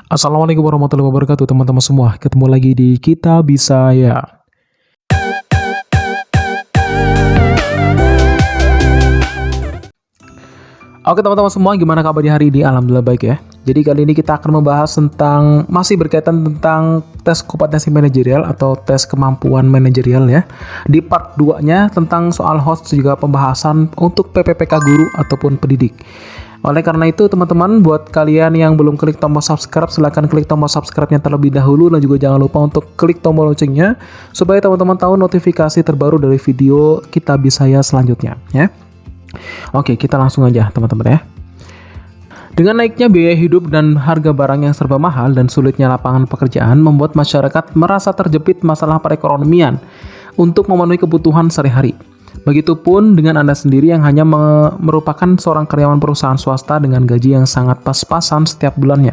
Assalamualaikum warahmatullahi wabarakatuh teman-teman semua. Ketemu lagi di Kita Bisa Ya. Oke teman-teman semua, gimana kabarnya hari ini? Alhamdulillah baik ya. Jadi kali ini kita akan membahas tentang, masih berkaitan tentang tes kompetensi manajerial atau tes kemampuan manajerial ya. Di part 2-nya tentang soal host juga pembahasan untuk PPPK guru ataupun pendidik. Oleh karena itu teman-teman, buat kalian yang belum klik tombol subscribe, silahkan klik tombol subscribe-nya terlebih dahulu, dan juga jangan lupa untuk klik tombol loncengnya supaya teman-teman tahu notifikasi terbaru dari video Kita Bisa Ya selanjutnya ya. Oke, kita langsung aja teman-teman ya. Dengan naiknya biaya hidup dan harga barang yang serba mahal dan sulitnya lapangan pekerjaan membuat masyarakat merasa terjepit masalah perekonomian untuk memenuhi kebutuhan sehari-hari. Begitupun dengan Anda sendiri yang hanya merupakan seorang karyawan perusahaan swasta dengan gaji yang sangat pas-pasan setiap bulannya.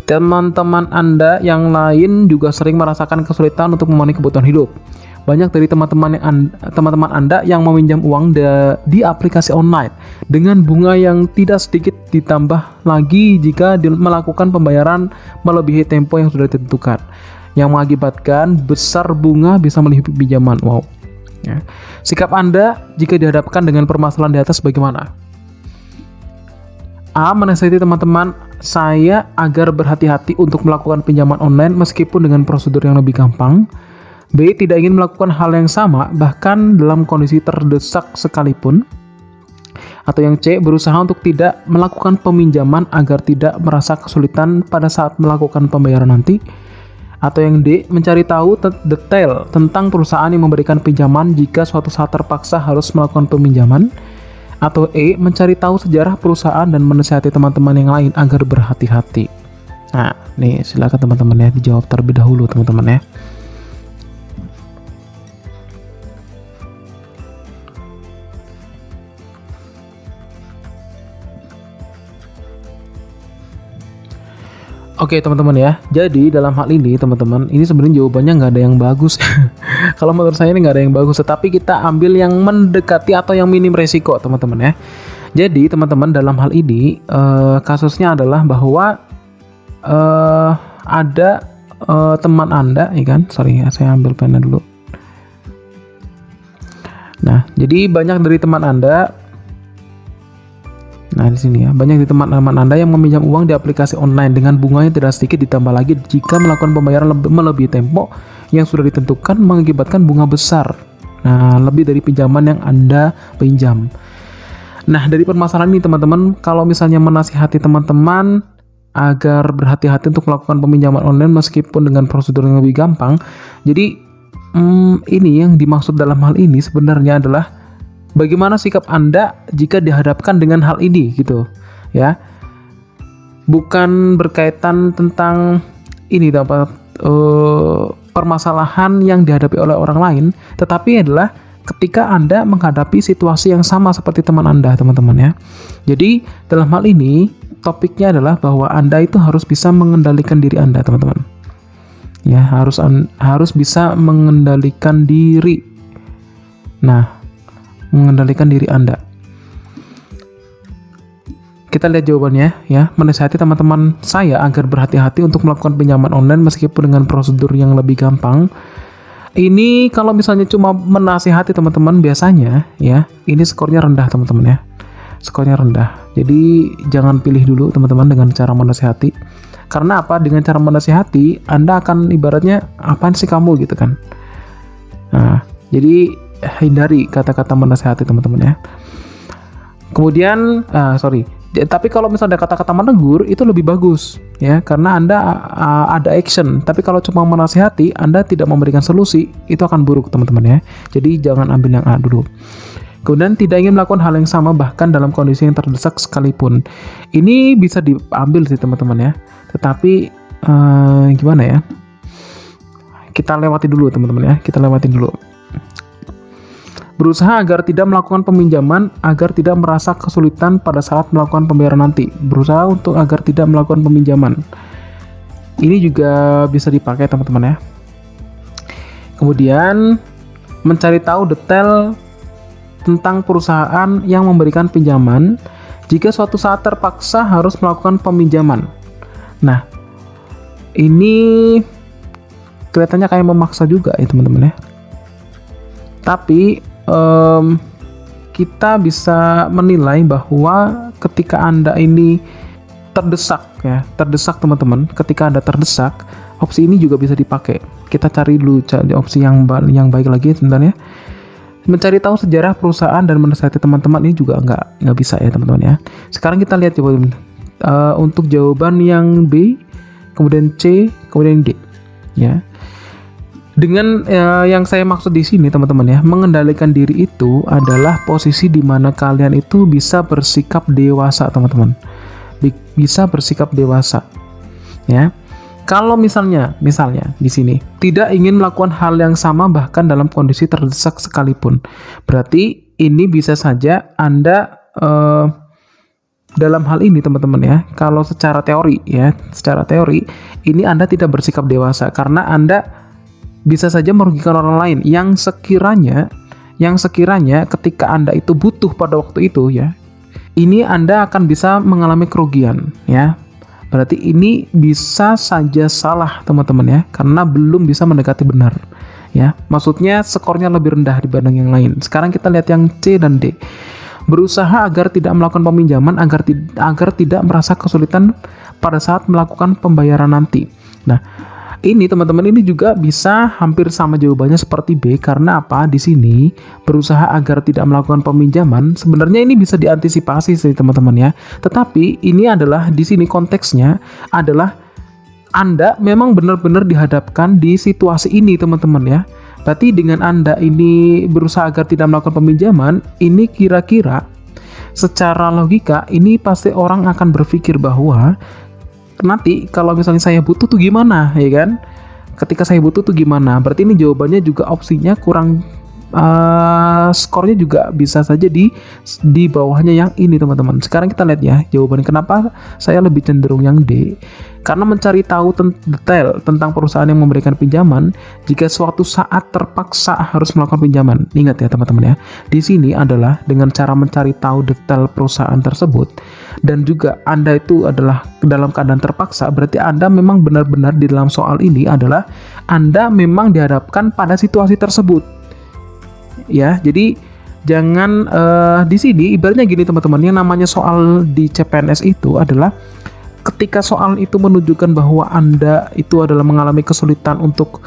Teman-teman Anda yang lain juga sering merasakan kesulitan untuk memenuhi kebutuhan hidup. Banyak dari teman-teman Anda yang meminjam uang di aplikasi online dengan bunga yang tidak sedikit, ditambah lagi jika melakukan pembayaran melebihi tempo yang sudah ditentukan, yang mengakibatkan besar bunga bisa melilit pinjaman. Wow. Ya. Sikap Anda jika dihadapkan dengan permasalahan di atas bagaimana? A. Menasihati teman-teman saya agar berhati-hati untuk melakukan pinjaman online meskipun dengan prosedur yang lebih gampang. B. Tidak ingin melakukan hal yang sama bahkan dalam kondisi terdesak sekalipun. Atau yang C. Berusaha untuk tidak melakukan peminjaman agar tidak merasa kesulitan pada saat melakukan pembayaran nanti. Atau yang D. Mencari tahu detail tentang perusahaan yang memberikan pinjaman jika suatu saat terpaksa harus melakukan peminjaman. Atau E. Mencari tahu sejarah perusahaan dan menasihati teman-teman yang lain agar berhati-hati. Nah, nih silakan teman-teman ya dijawab terlebih dahulu teman-teman ya. Oke teman-teman ya, jadi dalam hal ini teman-teman, ini sebenarnya jawabannya nggak ada yang bagus. Kalau menurut saya ini nggak ada yang bagus, tetapi kita ambil yang mendekati atau yang minim resiko teman-teman ya. Jadi teman-teman dalam hal ini kasusnya adalah bahwa ada teman Anda, ya kan? Sorry ya, saya ambil pena dulu. Nah, jadi banyak dari teman Anda. Nah, di sini ya, banyak di teman-teman Anda yang meminjam uang di aplikasi online dengan bunga yang tidak sedikit, ditambah lagi jika melakukan pembayaran melebihi tempo yang sudah ditentukan mengakibatkan bunga besar. Nah, lebih dari pinjaman yang Anda pinjam. Nah, dari permasalahan ini teman-teman, kalau misalnya menasihati teman-teman agar berhati-hati untuk melakukan peminjaman online meskipun dengan prosedur yang lebih gampang. Jadi, ini yang dimaksud dalam hal ini sebenarnya adalah bagaimana sikap Anda jika dihadapkan dengan hal ini gitu ya. Bukan berkaitan tentang ini dapat permasalahan yang dihadapi oleh orang lain, tetapi adalah ketika Anda menghadapi situasi yang sama seperti teman Anda teman-teman ya. Jadi dalam hal ini topiknya adalah bahwa Anda itu harus bisa mengendalikan diri Anda teman-teman. Ya, harus bisa mengendalikan diri. Nah, mengendalikan diri Anda. Kita lihat jawabannya ya. Menasihati teman-teman saya agar berhati-hati untuk melakukan pinjaman online meskipun dengan prosedur yang lebih gampang. Ini kalau misalnya cuma menasihati teman-teman biasanya ya, ini skornya rendah teman-teman ya. Skornya rendah. Jadi jangan pilih dulu teman-teman dengan cara menasihati. Karena apa? Dengan cara menasihati Anda akan ibaratnya apaan sih kamu gitu kan. Nah, jadi hindari kata-kata menasihati teman-teman ya. Kemudian tapi kalau misalnya ada kata-kata menegur itu lebih bagus ya, karena Anda ada action. Tapi kalau cuma menasihati Anda tidak memberikan solusi, itu akan buruk teman-teman ya. Jadi jangan ambil yang A dulu. Kemudian tidak ingin melakukan hal yang sama bahkan dalam kondisi yang terdesak sekalipun. Ini bisa diambil sih teman-teman ya. Tetapi gimana ya? Kita lewati dulu teman-teman ya. Kita lewati dulu. Berusaha agar tidak melakukan peminjaman agar tidak merasa kesulitan pada saat melakukan pembayaran nanti. Berusaha untuk agar tidak melakukan peminjaman. Ini juga bisa dipakai teman-teman ya. Kemudian mencari tahu detail tentang perusahaan yang memberikan pinjaman jika suatu saat terpaksa harus melakukan peminjaman. Nah, ini kelihatannya kayak memaksa juga ya teman-teman ya. Tapi kita bisa menilai bahwa ketika Anda ini terdesak teman-teman, ketika Anda terdesak, opsi ini juga bisa dipakai. Kita cari dulu opsi yang baik lagi sebenarnya. Mencari tahu sejarah perusahaan dan menasihati teman-teman ini juga nggak bisa ya teman-teman ya. Sekarang kita lihat coba untuk jawaban yang B, kemudian C, kemudian D ya. Dengan yang saya maksud di sini teman-teman ya, mengendalikan diri itu adalah posisi di mana kalian itu bisa bersikap dewasa teman-teman. Bisa bersikap dewasa ya. Kalau misalnya di sini tidak ingin melakukan hal yang sama bahkan dalam kondisi terdesak sekalipun, berarti ini bisa saja Anda dalam hal ini teman-teman ya, kalau secara teori ini Anda tidak bersikap dewasa karena Anda bisa saja merugikan orang lain yang sekiranya ketika Anda itu butuh pada waktu itu ya, ini Anda akan bisa mengalami kerugian ya. Berarti ini bisa saja salah teman-teman ya, karena belum bisa mendekati benar ya. Maksudnya skornya lebih rendah dibanding yang lain. Sekarang kita lihat yang C dan D. Berusaha agar tidak melakukan peminjaman agar tidak merasa kesulitan pada saat melakukan pembayaran nanti. Nah, ini teman-teman ini juga bisa hampir sama jawabannya seperti B, karena apa? Di sini berusaha agar tidak melakukan peminjaman sebenarnya ini bisa diantisipasi sih teman-teman ya. Tetapi ini adalah di sini konteksnya adalah Anda memang benar-benar dihadapkan di situasi ini teman-teman ya. Berarti dengan Anda ini berusaha agar tidak melakukan peminjaman, ini kira-kira secara logika ini pasti orang akan berpikir bahwa nanti kalau misalnya saya butuh tuh gimana ya kan, ketika saya butuh tuh gimana. Berarti ini jawabannya juga opsinya kurang, skornya juga bisa saja di bawahnya yang ini teman-teman. Sekarang kita lihat ya jawabannya, kenapa saya lebih cenderung yang D, karena mencari tahu detail tentang perusahaan yang memberikan pinjaman jika suatu saat terpaksa harus melakukan pinjaman. Ingat ya teman-teman ya, di sini adalah dengan cara mencari tahu detail perusahaan tersebut dan juga Anda itu adalah dalam keadaan terpaksa, berarti Anda memang benar-benar di dalam soal ini adalah Anda memang dihadapkan pada situasi tersebut ya. Jadi jangan di sini ibaratnya gini teman-teman, yang namanya soal di CPNS itu adalah ketika soal itu menunjukkan bahwa Anda itu adalah mengalami kesulitan untuk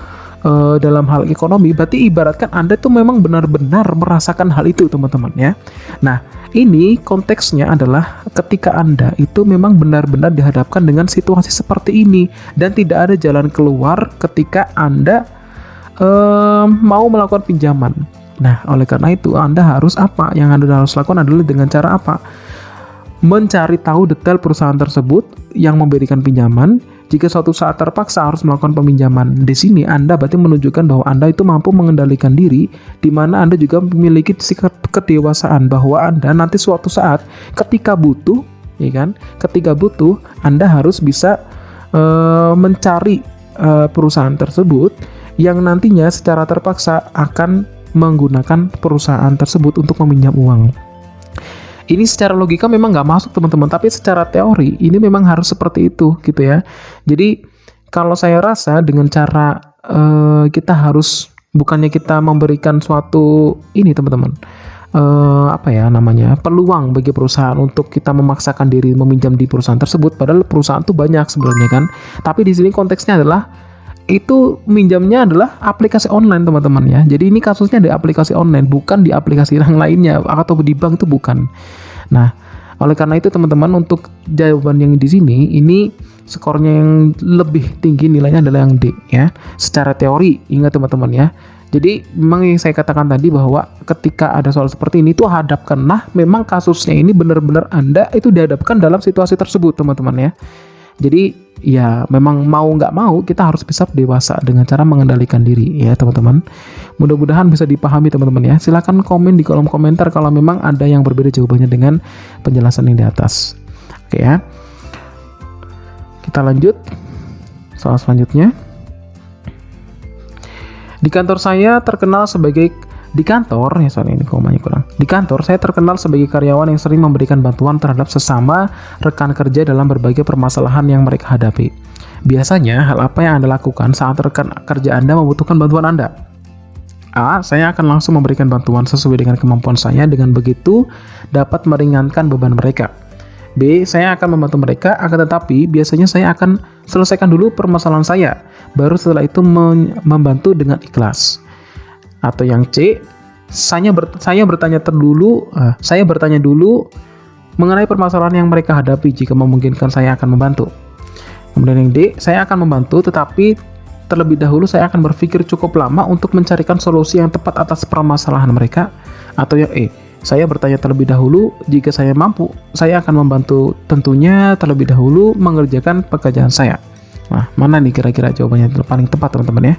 dalam hal ekonomi, berarti ibaratkan Anda itu memang benar-benar merasakan hal itu teman-teman ya. Nah, ini konteksnya adalah ketika Anda itu memang benar-benar dihadapkan dengan situasi seperti ini dan tidak ada jalan keluar ketika Anda mau melakukan pinjaman. Nah, oleh karena itu Anda harus apa? Yang Anda harus lakukan adalah dengan cara apa? Mencari tahu detail perusahaan tersebut yang memberikan pinjaman. Jika suatu saat terpaksa harus melakukan peminjaman, di sini Anda berarti menunjukkan bahwa Anda itu mampu mengendalikan diri, di mana Anda juga memiliki sikap kedewasaan bahwa Anda nanti suatu saat ketika butuh, ya kan? Ketika butuh, Anda harus bisa mencari perusahaan tersebut yang nantinya secara terpaksa akan menggunakan perusahaan tersebut untuk meminjam uang. Ini secara logika memang nggak masuk teman-teman, tapi secara teori ini memang harus seperti itu gitu ya. Jadi kalau saya rasa dengan cara kita harus, bukannya kita memberikan suatu ini teman-teman, peluang bagi perusahaan untuk kita memaksakan diri meminjam di perusahaan tersebut, padahal perusahaan tuh banyak sebenarnya kan. Tapi di sini konteksnya adalah itu minjamnya adalah aplikasi online teman-teman ya. Jadi ini kasusnya di aplikasi online, bukan di aplikasi yang lainnya atau di bank, itu bukan. Nah, oleh karena itu teman-teman, untuk jawaban yang di sini ini skornya yang lebih tinggi nilainya adalah yang D ya. Secara teori, ingat teman-teman ya. Jadi memang yang saya katakan tadi bahwa ketika ada soal seperti ini tuh hadapkanlah memang kasusnya ini benar-benar Anda itu dihadapkan dalam situasi tersebut teman-teman ya. Jadi ya memang mau nggak mau kita harus bisa dewasa dengan cara mengendalikan diri ya teman-teman. Mudah-mudahan bisa dipahami teman-teman ya. Silahkan komen di kolom komentar kalau memang ada yang berbeda jawabannya dengan penjelasan yang di atas. Oke ya. Kita lanjut soal selanjutnya. Di kantor saya terkenal sebagai Di kantor saya terkenal sebagai karyawan yang sering memberikan bantuan terhadap sesama rekan kerja dalam berbagai permasalahan yang mereka hadapi. Biasanya, hal apa yang Anda lakukan saat rekan kerja Anda membutuhkan bantuan Anda? A. Saya akan langsung memberikan bantuan sesuai dengan kemampuan saya, dengan begitu dapat meringankan beban mereka. B. Saya akan membantu mereka, akan tetapi biasanya saya akan selesaikan dulu permasalahan saya, baru setelah itu membantu dengan ikhlas. Atau yang C. Saya bertanya dulu mengenai permasalahan yang mereka hadapi, jika memungkinkan saya akan membantu. Kemudian yang D. Saya akan membantu, tetapi terlebih dahulu saya akan berpikir cukup lama untuk mencarikan solusi yang tepat atas permasalahan mereka. Atau yang E. Saya bertanya terlebih dahulu, jika saya mampu, saya akan membantu, tentunya terlebih dahulu mengerjakan pekerjaan saya. Nah, mana nih kira-kira jawabannya paling tepat, teman-teman ya?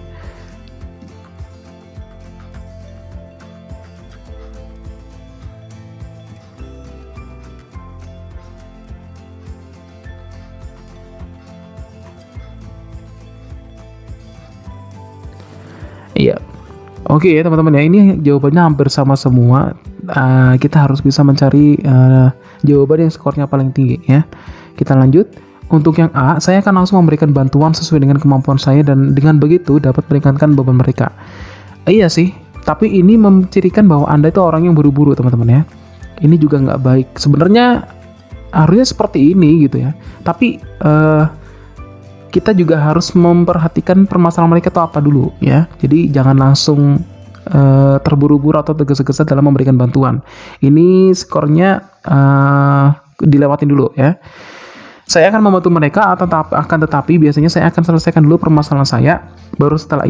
Iya. Oke ya teman-teman ya, ini jawabannya hampir sama semua. Kita harus bisa mencari jawaban yang skornya paling tinggi ya. Kita lanjut. Untuk yang A, saya akan langsung memberikan bantuan sesuai dengan kemampuan saya, dan dengan begitu dapat meringankan beban mereka. Iya sih, tapi ini mencirikan bahwa Anda itu orang yang buru-buru teman-teman ya. Ini juga nggak baik. Sebenarnya harusnya seperti ini gitu ya. Tapi kita juga harus memperhatikan permasalahan mereka itu apa dulu ya. Jadi jangan langsung terburu-buru atau tergesa-gesa dalam memberikan bantuan. Ini skornya dilewatin dulu ya. Saya akan membantu mereka, akan tetapi biasanya saya akan selesaikan dulu permasalahan saya, baru setelah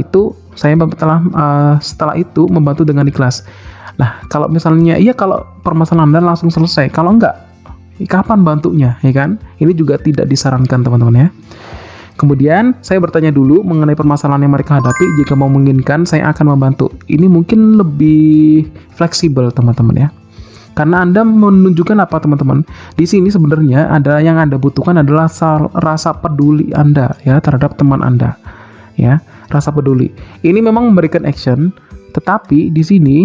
itu membantu dengan ikhlas. Nah, kalau misalnya kalau permasalahan Anda langsung selesai, kalau enggak, kapan bantunya, ya kan? Ini juga tidak disarankan teman-teman ya. Kemudian saya bertanya dulu mengenai permasalahan yang mereka hadapi, jika memungkinkan saya akan membantu. Ini mungkin lebih fleksibel teman-teman ya. Karena Anda menunjukkan apa teman-teman? Di sini sebenarnya ada yang Anda butuhkan adalah rasa peduli Anda ya terhadap teman Anda. Ya, rasa peduli. Ini memang memberikan action, tetapi di sini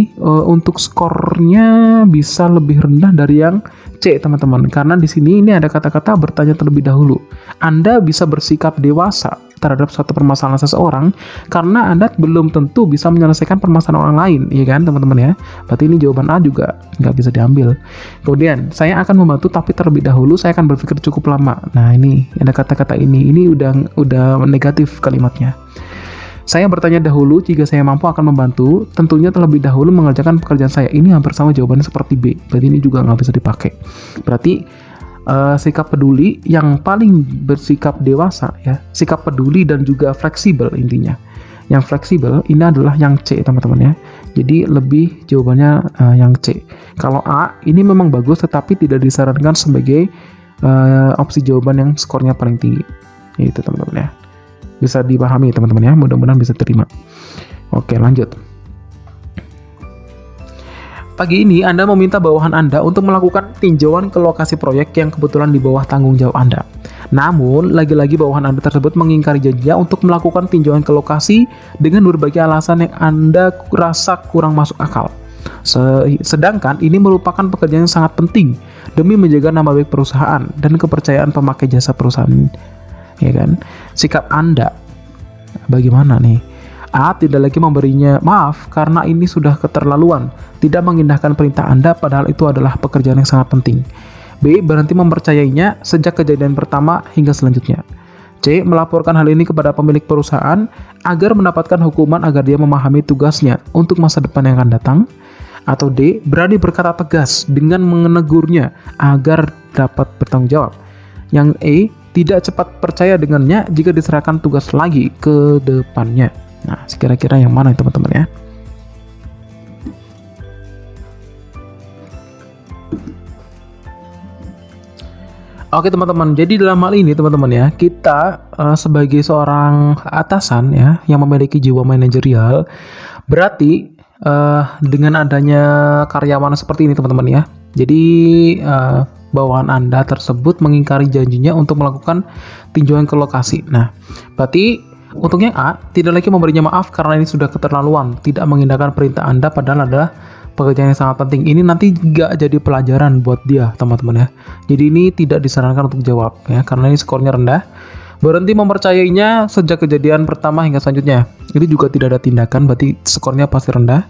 untuk skornya bisa lebih rendah dari yang C teman-teman. Karena di sini ini ada kata-kata bertanya terlebih dahulu. Anda bisa bersikap dewasa terhadap suatu permasalahan seseorang karena Anda belum tentu bisa menyelesaikan permasalahan orang lain, ya kan teman-teman ya. Berarti ini jawaban A juga nggak bisa diambil. Kemudian saya akan membantu, tapi terlebih dahulu saya akan berpikir cukup lama. Nah ini ada kata-kata ini udah negatif kalimatnya. Saya bertanya dahulu, jika saya mampu akan membantu, tentunya terlebih dahulu mengerjakan pekerjaan saya. Ini hampir sama jawabannya seperti B. Berarti ini juga nggak bisa dipakai. Berarti sikap peduli yang paling bersikap dewasa ya, sikap peduli dan juga fleksibel intinya. Yang fleksibel ini adalah yang C teman-teman ya. Jadi lebih jawabannya yang C. Kalau A ini memang bagus tetapi tidak disarankan sebagai opsi jawaban yang skornya paling tinggi. Itu teman-teman ya. Bisa dipahami teman-teman ya, mudah-mudahan bisa terima. Oke, lanjut. Pagi ini Anda meminta bawahan Anda untuk melakukan tinjauan ke lokasi proyek yang kebetulan di bawah tanggung jawab Anda. Namun, lagi-lagi bawahan Anda tersebut mengingkari janjinya untuk melakukan tinjauan ke lokasi dengan berbagai alasan yang Anda rasa kurang masuk akal. Sedangkan ini merupakan pekerjaan yang sangat penting demi menjaga nama baik perusahaan dan kepercayaan pemakai jasa perusahaan. Ya kan? Sikap Anda bagaimana nih? A. Tidak lagi memberinya maaf karena ini sudah keterlaluan, tidak mengindahkan perintah Anda padahal itu adalah pekerjaan yang sangat penting. B. Berhenti mempercayainya sejak kejadian pertama hingga selanjutnya. C. Melaporkan hal ini kepada pemilik perusahaan agar mendapatkan hukuman agar dia memahami tugasnya untuk masa depan yang akan datang. Atau D. Berani berkata tegas dengan menegurnya agar dapat bertanggung jawab. Yang E. Tidak cepat percaya dengannya jika diserahkan tugas lagi ke depannya. Nah, kira-kira yang mana teman-teman ya? Oke teman-teman, jadi dalam hal ini teman-teman ya, kita sebagai seorang atasan ya yang memiliki jiwa manajerial, berarti dengan adanya karyawan seperti ini teman-teman ya. Jadi bawahan Anda tersebut mengingkari janjinya untuk melakukan tinjauan ke lokasi. Nah, berarti untuk yang A, tidak lagi memberinya maaf karena ini sudah keterlaluan, tidak mengindahkan perintah Anda padahal adalah pekerjaan yang sangat penting. Ini nanti nggak jadi pelajaran buat dia, teman-teman ya. Jadi ini tidak disarankan untuk jawab ya, karena ini skornya rendah. Berhenti mempercayainya sejak kejadian pertama hingga selanjutnya. Ini juga tidak ada tindakan, berarti skornya pasti rendah.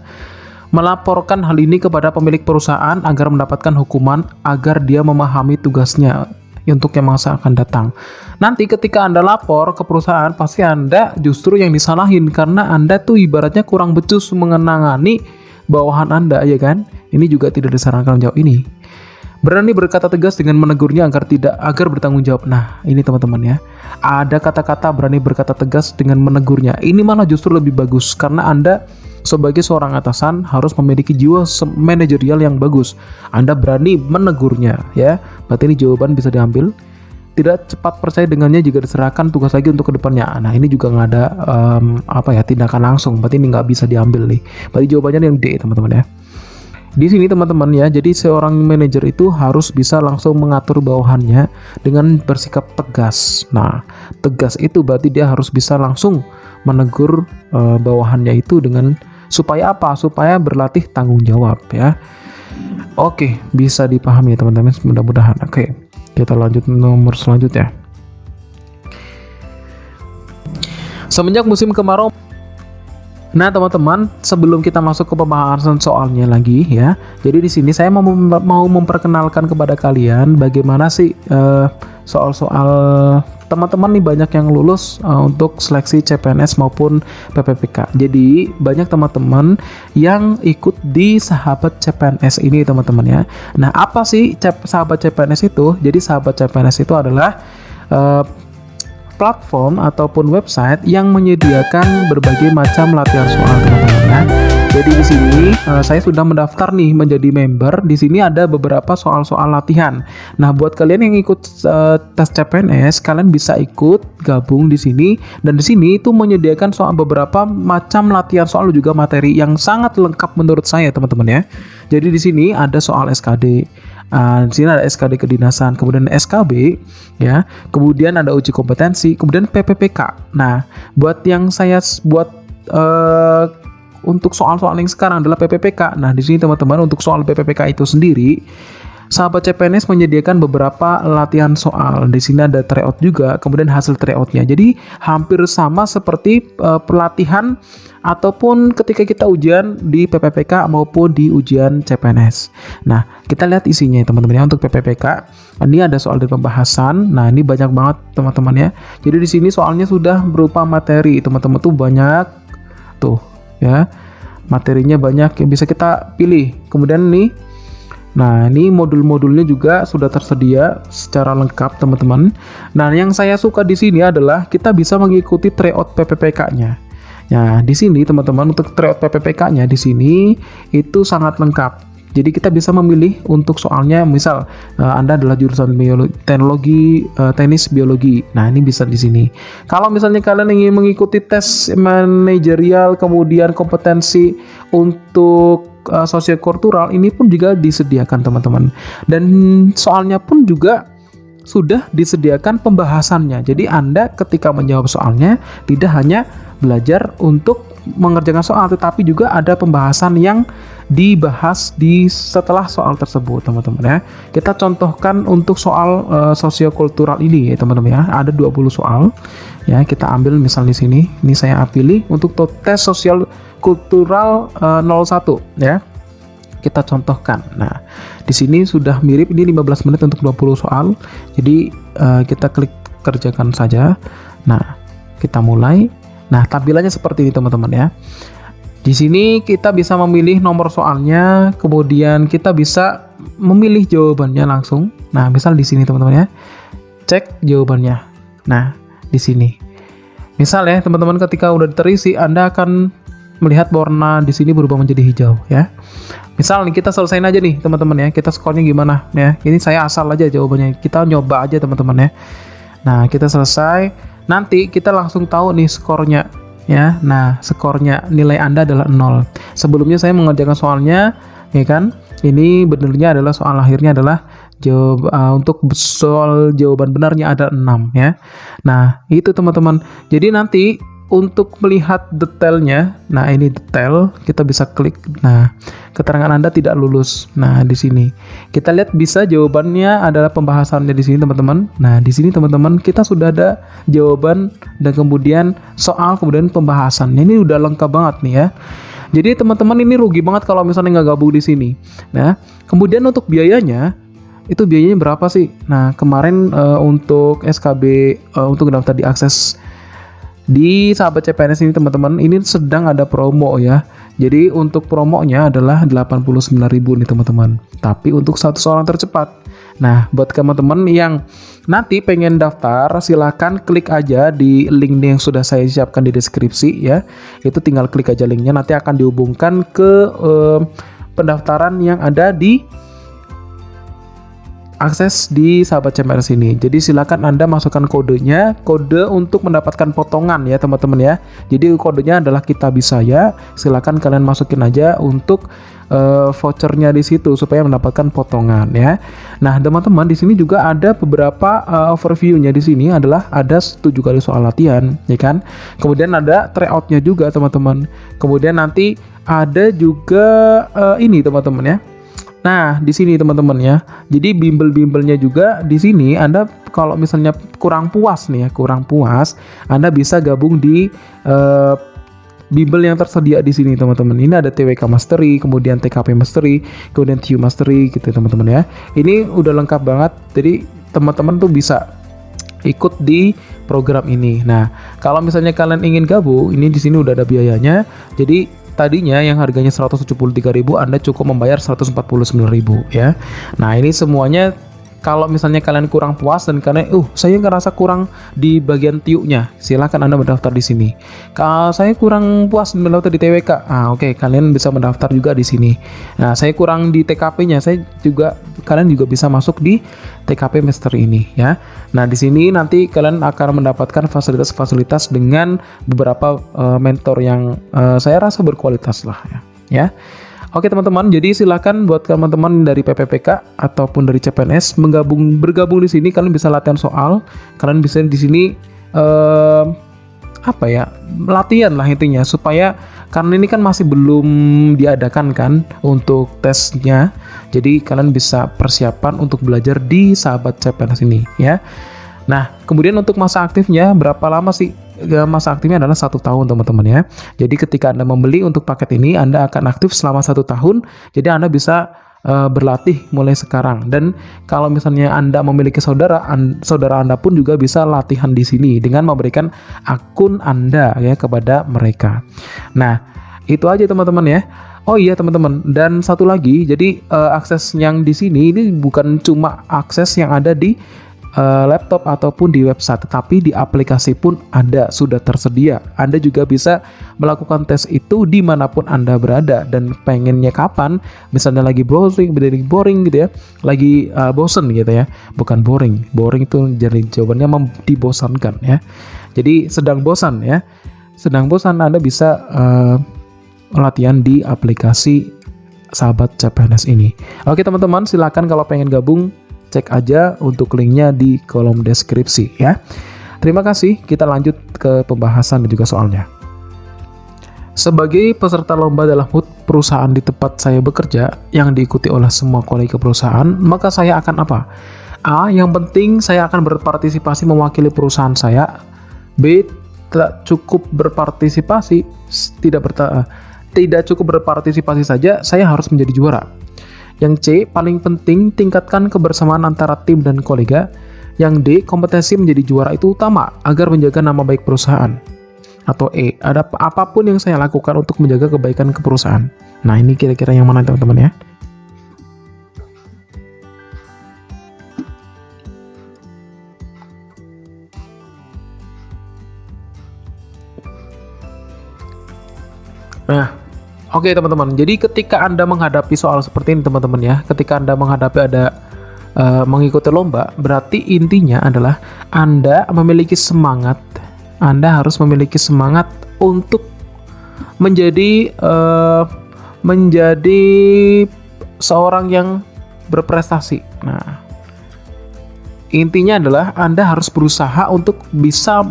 Melaporkan hal ini kepada pemilik perusahaan agar mendapatkan hukuman agar dia memahami tugasnya untuk yang masa akan datang. Nanti ketika Anda lapor ke perusahaan, pasti Anda justru yang disalahin karena Anda tuh ibaratnya kurang becus mengenangani bawahan Anda, ya kan? Ini juga tidak disarankan jawab ini. Berani berkata tegas dengan menegurnya agar bertanggung jawab. Nah, ini teman-teman ya. Ada kata-kata berani berkata tegas dengan menegurnya. Ini malah justru lebih bagus karena Anda sebagai seorang atasan harus memiliki jiwa manajerial yang bagus. Anda berani menegurnya ya. Berarti ini jawaban bisa diambil. Tidak cepat percaya dengannya jika diserahkan tugas lagi untuk kedepannya. Nah, ini juga nggak ada tindakan langsung. Berarti ini nggak bisa diambil nih. Berarti jawabannya yang D, teman-teman ya. Di sini teman-teman ya, jadi seorang manajer itu harus bisa langsung mengatur bawahannya dengan bersikap tegas. Nah, tegas itu berarti dia harus bisa langsung menegur bawahannya itu dengan supaya apa? Supaya berlatih tanggung jawab ya. Oke, bisa dipahami ya teman-teman, mudah-mudahan. Oke, kita lanjut nomor selanjutnya. Semenjak musim kemarau. Nah teman-teman, sebelum kita masuk ke pembahasan soalnya lagi ya, jadi di sini saya mau memperkenalkan kepada kalian bagaimana sih soal-soal teman-teman nih banyak yang lulus untuk seleksi CPNS maupun PPPK. Jadi banyak teman-teman yang ikut di sahabat CPNS ini teman-teman ya. Nah apa sih sahabat CPNS itu? Jadi sahabat CPNS itu adalah platform ataupun website yang menyediakan berbagai macam latihan soal teman-teman ya. Jadi di sini saya sudah mendaftar nih menjadi member. Di sini ada beberapa soal-soal latihan. Nah, buat kalian yang ikut tes CPNS, kalian bisa ikut gabung di sini dan di sini itu menyediakan soal beberapa macam latihan soal juga materi yang sangat lengkap menurut saya, teman-teman ya. Jadi di sini ada soal SKD. Di sini ada SKD kedinasan, kemudian SKB, ya, kemudian ada uji kompetensi, kemudian PPPK. Nah, buat yang saya buat untuk soal-soal yang sekarang adalah PPPK. Nah, di sini teman-teman untuk soal PPPK itu sendiri, sahabat CPNS menyediakan beberapa latihan soal. Di sini ada tryout juga, kemudian hasil tryoutnya. Jadi hampir sama seperti pelatihan ataupun ketika kita ujian di PPPK maupun di ujian CPNS. Nah, kita lihat isinya ya teman-teman ya. Untuk PPPK, ini ada soal dari pembahasan. Nah, ini banyak banget teman-teman ya. Jadi di sini soalnya sudah berupa materi. Teman-teman tuh banyak tuh ya. Materinya banyak yang bisa kita pilih. Kemudian nih, nah ini modul-modulnya juga sudah tersedia secara lengkap teman-teman. Nah, yang saya suka di sini adalah kita bisa mengikuti tryout PPPK-nya. Nah, di sini teman-teman untuk tryout PPPK-nya di sini itu sangat lengkap. Jadi kita bisa memilih untuk soalnya, misal Anda adalah jurusan teknologi, teknis biologi. Nah, ini bisa di sini. Kalau misalnya kalian ingin mengikuti tes manajerial, kemudian kompetensi untuk sosiokultural, ini pun juga disediakan teman-teman. Dan soalnya pun juga sudah disediakan pembahasannya. Jadi Anda ketika menjawab soalnya tidak hanya belajar untuk mengerjakan soal, tetapi juga ada pembahasan yang dibahas di setelah soal tersebut teman-teman ya. Kita contohkan untuk soal sosiokultural ini ya teman-teman ya. Ada 20 soal ya. Kita ambil misal di sini. Ini saya pilih untuk tes sosial kultural 01 ya. Kita contohkan. Nah, di sini sudah mirip, ini 15 menit untuk 20 soal. Jadi kita klik kerjakan saja. Nah, kita mulai. Nah, tampilannya seperti ini teman-teman ya. Di sini kita bisa memilih nomor soalnya, kemudian kita bisa memilih jawabannya langsung. Nah, misal di sini teman-teman ya. Cek jawabannya. Nah, di sini. Misal ya, teman-teman ketika udah terisi, Anda akan melihat warna di sini berubah menjadi hijau ya. Misal nih kita selesaiin aja nih teman-teman ya. Kita skornya gimana ya? Ini saya asal aja jawabannya. Kita nyoba aja teman-teman ya. Nah, kita selesai. Nanti kita langsung tahu nih skornya ya. Nah, skornya nilai Anda adalah 0. Sebelumnya saya mengerjakan soalnya ya kan. Ini benernya adalah soal akhirnya adalah untuk soal jawaban benarnya ada 6 ya. Nah, itu teman-teman. Jadi nanti untuk melihat detailnya, nah ini detail, kita bisa klik. Nah, keterangan Anda tidak lulus. Nah, di sini kita lihat bisa jawabannya adalah pembahasannya di sini, teman-teman. Nah, di sini teman-teman kita sudah ada jawaban dan kemudian soal, kemudian pembahasannya. Ini udah lengkap banget nih ya. Jadi teman-teman ini rugi banget kalau misalnya nggak gabung di sini. Nah, kemudian untuk biayanya, itu biayanya berapa sih? Nah, kemarin untuk SKB untuk daftar diakses di Sahabat CPNS ini teman-teman, ini sedang ada promo ya. Jadi untuk promonya adalah 89.000 nih teman-teman. Tapi untuk 100 orang tercepat. Nah, buat teman-teman yang nanti pengen daftar, silahkan klik aja di link yang sudah saya siapkan di deskripsi ya. Itu tinggal klik aja linknya, nanti akan dihubungkan ke pendaftaran yang ada di akses di Sahabat CPNS ini. Jadi silakan Anda masukkan kodenya, kode untuk mendapatkan potongan ya teman-teman ya. Jadi kodenya adalah Kitabis Saya. Silakan kalian masukin aja untuk vouchernya di situ supaya mendapatkan potongan ya. Nah, teman-teman di sini juga ada beberapa overview-nya di sini adalah ada 7 kali soal latihan, ya kan? Kemudian ada tryout-nya juga, teman-teman. Kemudian nanti ada juga ini teman-teman ya. Nah, di sini teman-teman ya. Jadi bimbel-bimbelnya juga di sini Anda kalau misalnya kurang puas nih ya, kurang puas, Anda bisa gabung di bimbel yang tersedia di sini teman-teman. Ini ada TWK Mastery, kemudian TKP Mastery, kemudian TU Mastery gitu teman-teman ya. Ini udah lengkap banget. Jadi teman-teman tuh bisa ikut di program ini. Nah, kalau misalnya kalian ingin gabung, ini di sini udah ada biayanya. Jadi tadinya yang harganya 173.000, Anda cukup membayar 149.000 ya. Nah, ini semuanya kalau misalnya kalian kurang puas dan karena saya ngerasa kurang di bagian TIU-nya, silakan Anda mendaftar di sini. Kalau saya kurang puas mendaftar di TWK, oke, kalian bisa mendaftar juga di sini. Nah, saya kurang di TKP-nya, kalian juga bisa masuk di TKP Master ini ya. Nah, di sini nanti kalian akan mendapatkan fasilitas-fasilitas dengan beberapa mentor yang saya rasa berkualitas lah ya. Oke teman-teman, jadi silakan buat teman-teman dari PPPK ataupun dari CPNS bergabung di sini. Kalian bisa latihan soal, kalian bisa di sini latihan lah intinya, supaya karena ini kan masih belum diadakan kan untuk tesnya. Jadi kalian bisa persiapan untuk belajar di Sahabat CPNS ini ya. Nah, kemudian untuk masa aktifnya berapa lama sih? Masa aktifnya adalah 1 tahun teman-teman ya. Jadi ketika Anda membeli untuk paket ini, Anda akan aktif selama 1 tahun. Jadi Anda bisa berlatih mulai sekarang. Dan kalau misalnya Anda memiliki saudara Anda pun juga bisa latihan di sini dengan memberikan akun Anda ya kepada mereka. Nah, itu aja teman-teman ya. Oh iya teman-teman, dan satu lagi, jadi akses yang di sini ini bukan cuma akses yang ada di laptop ataupun di website, tetapi di aplikasi pun sudah tersedia. Anda juga bisa melakukan tes itu dimanapun Anda berada, dan pengennya kapan, misalnya lagi boring gitu ya, lagi bosen gitu ya, bukan boring itu jadi jawabannya dibosankan ya. Jadi sedang bosan Anda bisa latihan di aplikasi Sahabat CPNS ini. Oke teman-teman, silakan kalau pengen gabung, cek aja untuk linknya di kolom deskripsi ya. Terima kasih, kita lanjut ke pembahasan dan juga soalnya. Sebagai peserta lomba dalam HUT perusahaan di tempat saya bekerja yang diikuti oleh semua kolega perusahaan, maka saya akan apa? A. Yang penting saya akan berpartisipasi mewakili perusahaan saya. B. Tidak cukup berpartisipasi saja, saya harus menjadi juara. Yang C, paling penting tingkatkan kebersamaan antara tim dan kolega. Yang D, kompetensi menjadi juara itu utama agar menjaga nama baik perusahaan. Atau E, ada apapun yang saya lakukan untuk menjaga kebaikan ke perusahaan. Nah, ini kira-kira yang mana teman-teman ya? Nah, oke teman-teman, jadi ketika Anda menghadapi soal seperti ini teman-teman ya, ketika Anda menghadapi mengikuti lomba, berarti intinya adalah Anda harus memiliki semangat untuk menjadi seorang yang berprestasi. Nah, intinya adalah Anda harus berusaha untuk bisa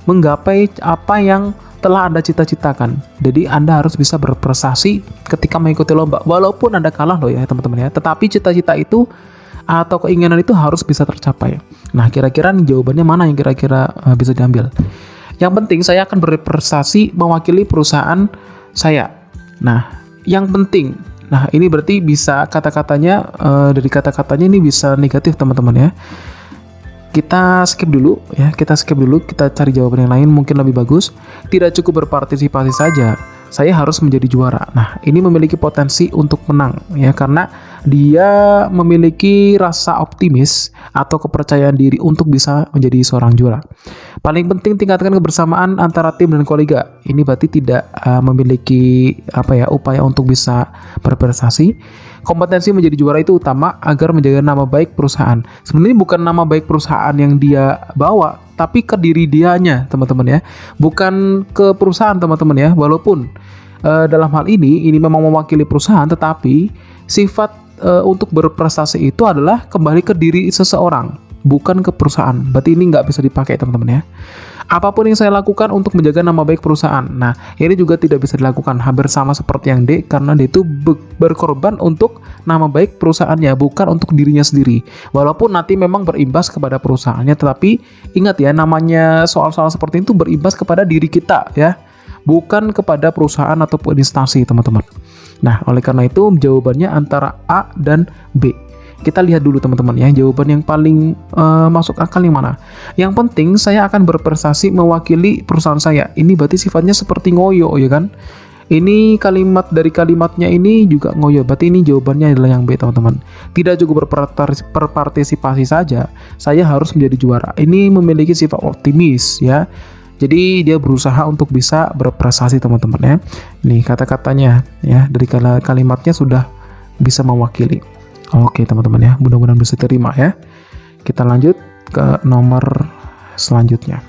menggapai apa yang telah Anda cita-citakan. Jadi Anda harus bisa berprestasi ketika mengikuti lomba. Walaupun Anda kalah loh ya teman-teman ya, tetapi cita-cita itu atau keinginan itu harus bisa tercapai. Nah, kira-kira nih jawabannya mana yang kira-kira bisa diambil? Yang penting saya akan berprestasi mewakili perusahaan saya. Nah, yang penting. Nah, ini berarti bisa kata-katanya dari kata-katanya ini bisa negatif teman-teman ya. Kita skip dulu ya, kita cari jawaban yang lain mungkin lebih bagus. Tidak cukup berpartisipasi saja, saya harus menjadi juara. Nah, ini memiliki potensi untuk menang ya, karena dia memiliki rasa optimis atau kepercayaan diri untuk bisa menjadi seorang juara. Paling penting tingkatkan kebersamaan antara tim dan kolega. Ini berarti tidak memiliki upaya untuk bisa berprestasi. Kompetensi menjadi juara itu utama agar menjaga nama baik perusahaan. Sebenarnya bukan nama baik perusahaan yang dia bawa, tapi ke diri dianya, teman-teman ya. Bukan ke perusahaan, teman-teman ya. Walaupun dalam hal ini memang mewakili perusahaan, tetapi sifat untuk berprestasi itu adalah kembali ke diri seseorang, bukan ke perusahaan. Berarti ini nggak bisa dipakai, teman-teman ya. Apapun yang saya lakukan untuk menjaga nama baik perusahaan. Nah, ini juga tidak bisa dilakukan. Hampir sama seperti yang D, karena D itu berkorban untuk nama baik perusahaannya, bukan untuk dirinya sendiri. Walaupun nanti memang berimbas kepada perusahaannya, tetapi ingat ya, namanya soal-soal seperti itu berimbas kepada diri kita ya, bukan kepada perusahaan ataupun instansi, teman-teman. Nah, oleh karena itu jawabannya antara A dan B. Kita lihat dulu teman-teman ya, jawaban yang paling masuk akal yang mana. Yang penting saya akan berprestasi mewakili perusahaan saya. Ini berarti sifatnya seperti ngoyo ya kan. Ini kalimat dari kalimatnya ini juga ngoyo. Berarti ini jawabannya adalah yang B, teman-teman. Tidak cukup berpartisipasi saja, saya harus menjadi juara. Ini memiliki sifat optimis ya. Jadi dia berusaha untuk bisa berprestasi, teman-teman ya. Nih kata-katanya ya, dari kalimatnya sudah bisa mewakili. Oke teman-teman ya, mudah-mudahan bisa terima ya. Kita lanjut ke nomor selanjutnya.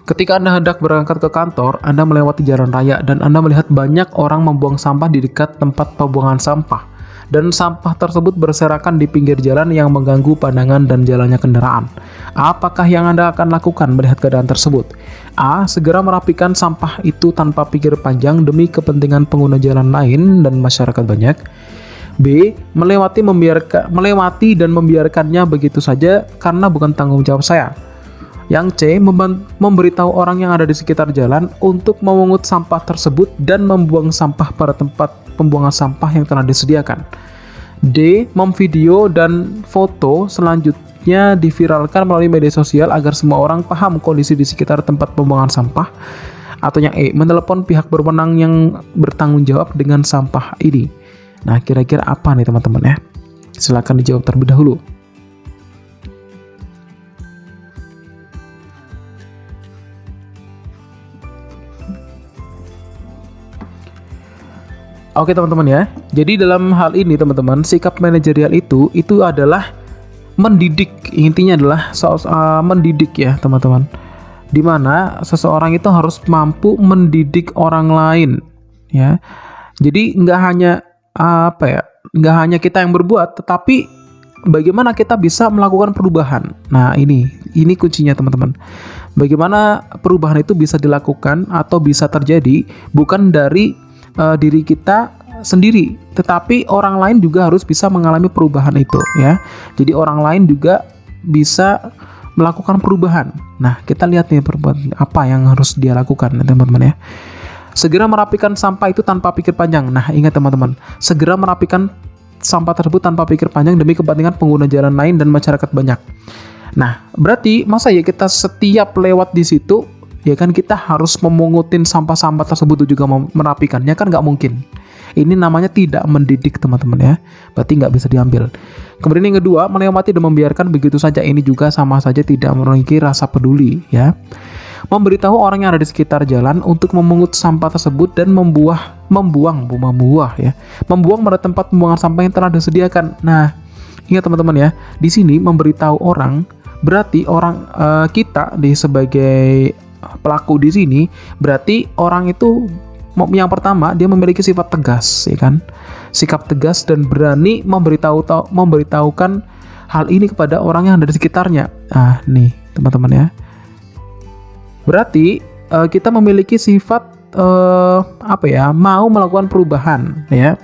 Ketika Anda hendak berangkat ke kantor, Anda melewati jalan raya dan Anda melihat banyak orang membuang sampah di dekat tempat pembuangan sampah. Dan sampah tersebut berserakan di pinggir jalan yang mengganggu pandangan dan jalannya kendaraan. Apakah yang Anda akan lakukan melihat keadaan tersebut? A. Segera merapikan sampah itu tanpa pikir panjang demi kepentingan pengguna jalan lain dan masyarakat banyak. B. Melewati dan membiarkannya begitu saja karena bukan tanggung jawab saya. Yang C. Memberitahu orang yang ada di sekitar jalan untuk memungut sampah tersebut dan membuang sampah pada tempat pembuangan sampah yang telah disediakan. D. Memvideo dan foto selanjutnya diviralkan melalui media sosial agar semua orang paham kondisi di sekitar tempat pembuangan sampah. Atau yang E. Menelepon pihak berwenang yang bertanggung jawab dengan sampah ini. Nah, kira-kira apa nih teman-teman ya? Silakan dijawab terlebih dahulu. Oke teman-teman ya. Jadi dalam hal ini teman-teman, sikap manajerial itu adalah mendidik. Intinya adalah mendidik ya teman-teman. Dimana seseorang itu harus mampu mendidik orang lain ya. Jadi nggak hanya kita yang berbuat, tetapi bagaimana kita bisa melakukan perubahan. Nah, ini kuncinya teman-teman. Bagaimana perubahan itu bisa dilakukan atau bisa terjadi bukan dari diri kita sendiri, tetapi orang lain juga harus bisa mengalami perubahan itu ya. Jadi orang lain juga bisa melakukan perubahan. Nah, kita lihat nih apa yang harus dia lakukan teman-teman ya. Segera merapikan sampah itu tanpa pikir panjang. Nah, ingat teman-teman, segera merapikan sampah tersebut tanpa pikir panjang demi kepentingan pengguna jalan lain dan masyarakat banyak. Nah, berarti masa ya kita setiap lewat di situ, ya kan kita harus memungutin sampah-sampah tersebut juga merapikannya, kan nggak mungkin. Ini namanya tidak mendidik teman-teman ya. Berarti nggak bisa diambil. Kemudian yang kedua, melewati dan membiarkan begitu saja. Ini juga sama saja tidak memiliki rasa peduli ya. Memberitahu orang yang ada di sekitar jalan untuk memungut sampah tersebut dan membuang pada tempat pembuangan sampah yang telah disediakan. Nah, ingat teman-teman ya, di sini memberitahu orang berarti kita sebagai pelaku di sini, berarti orang itu yang pertama dia memiliki sifat tegas ya kan, sikap tegas dan berani memberitahukan hal ini kepada orang yang ada di sekitarnya. Nah nih teman-teman ya, Berarti kita memiliki sifat mau melakukan perubahan ya.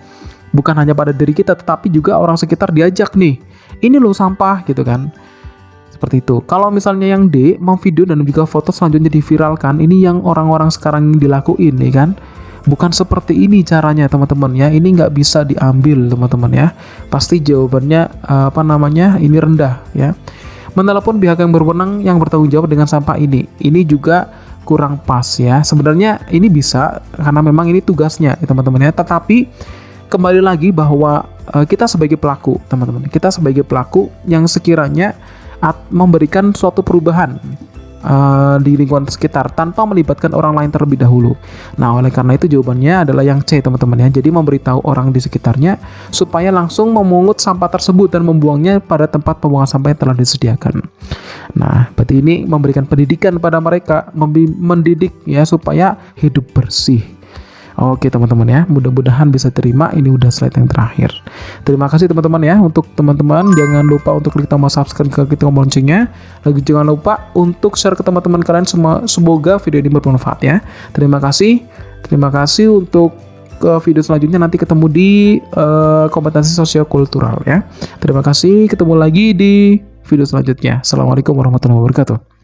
Bukan hanya pada diri kita tetapi juga orang sekitar diajak nih. Ini loh sampah gitu kan. Seperti itu. Kalau misalnya yang D, memvideo dan juga foto selanjutnya diviralkan, ini yang orang-orang sekarang dilakuin nih kan. Bukan seperti ini caranya teman-teman ya. Ini nggak bisa diambil teman-teman ya. Pasti jawabannya ini rendah ya. Menelepon pihak yang berwenang yang bertanggung jawab dengan sampah ini. Ini juga kurang pas ya. Sebenarnya ini bisa karena memang ini tugasnya ya, teman-teman ya. Tetapi kembali lagi bahwa kita sebagai pelaku, teman-teman. Kita sebagai pelaku yang sekiranya memberikan suatu perubahan di lingkungan sekitar tanpa melibatkan orang lain terlebih dahulu. Nah, oleh karena itu jawabannya adalah yang C, teman-teman ya. Jadi memberitahu orang di sekitarnya supaya langsung memungut sampah tersebut dan membuangnya pada tempat pembuangan sampah yang telah disediakan. Nah, berarti ini memberikan pendidikan pada mereka, mendidik ya supaya hidup bersih. Oke teman-teman ya, mudah-mudahan bisa terima. Ini udah slide yang terakhir. Terima kasih teman-teman ya. Untuk teman-teman jangan lupa untuk klik tombol subscribe, klik tombol loncengnya. Lagi jangan lupa untuk share ke teman-teman kalian semua. Semoga video ini bermanfaat ya. Terima kasih. Terima kasih untuk video selanjutnya, nanti ketemu di kompetensi sosiokultural ya. Terima kasih, ketemu lagi di video selanjutnya. Assalamualaikum warahmatullahi wabarakatuh.